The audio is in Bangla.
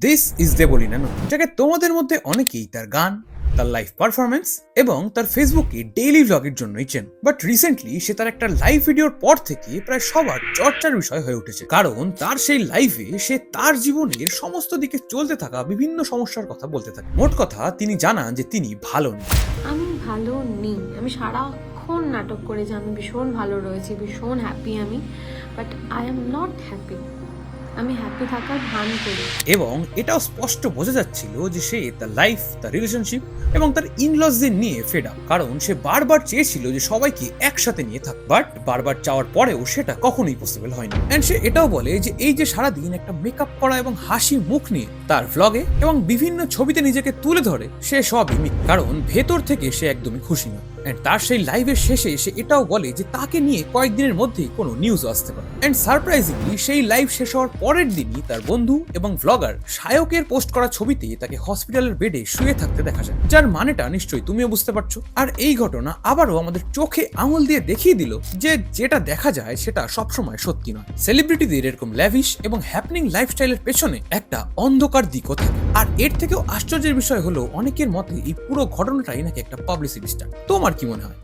দিস ইজ দেবলিনা নু, যাকে তোমাদের মধ্যে অনেকেই তার গান, তার লাইভ পারফরমেন্স এবং তার ফেসবুকে ডেইলি ব্লগের জন্যই চেন। বাট রিসেন্টলি সে তার একটা লাইভ ভিডিওর পর থেকে প্রায় সবার চর্চার বিষয় হয়ে উঠেছে, কারণ তার সেই লাইভে সে তার জীবনের সমস্ত দিকে চলতে থাকা বিভিন্ন সমস্যার কথা বলতে থাকে। মোট কথা তিনি জানান যে তিনি ভালো নেই। আমি ভালো নেই, আমি সারাক্ষণ নাটক করে যে আমি ভীষণ ভালো রয়েছি, ভীষণ হ্যাপি আমি, but I am not happy. আমি হ্যাপি থাকার ভান করি। এবং এটাও স্পষ্ট বোঝা যাচ্ছিল যে সে তার লাইফ, তার রিলেশনশিপ এবং তার ইনলসদের নিয়ে ফেড আপ, কারণ সে বারবার চেয়েছিল যে সবাইকে একসাথে নিয়ে থাক, বাট বারবার চাওয়ার পরেও সেটা কখনোই পসিবল হয়নি। এন্ড সে এটাও বলে যে এই যে সারাদিন একটা মেকআপ করা এবং হাসি মুখ নিয়ে তার ভ্লগে এবং বিভিন্ন ছবিতে নিজেকে তুলে ধরে, সে সবই মিথ্যা, কারণ ভেতর থেকে সে একদমই খুশি নয়। এন্ড তার সেই লাইভের শেষে সে এটাও বলে যে তাকে নিয়ে কয়েকদিনের মধ্যেই কোনো নিউজ আসতে পারে। এন্ড সারপ্রাইজিংলি সেই লাইভ শেষ হওয়ার পরের দিনই তার বন্ধু এবং ভ্লগার সায়কের পোস্ট করা ছবিতে তাকে হসপিটালের বেডে শুয়ে থাকতে দেখা যায়, যার মানেটা নিশ্চয়ই তুমিও বুঝতে পারছো। আর এই ঘটনা আবারও আমাদের চোখে আঙুল দিয়ে দেখিয়ে দিল যে যেটা দেখা যায় সেটা সবসময় সত্যি নয়। সেলিব্রিটিদের এরকম ল্যাভিশ এবং হ্যাপনিং লাইফস্টাইলের পেছনে একটা অন্ধকার দিকও থাকে। আর এর থেকেও আশ্চর্যের বিষয় হলো অনেকের মতে এই পুরো ঘটনাটাই নাকি একটা পাবলিসিটি স্টান্ট। তোমার কি মনে হয়?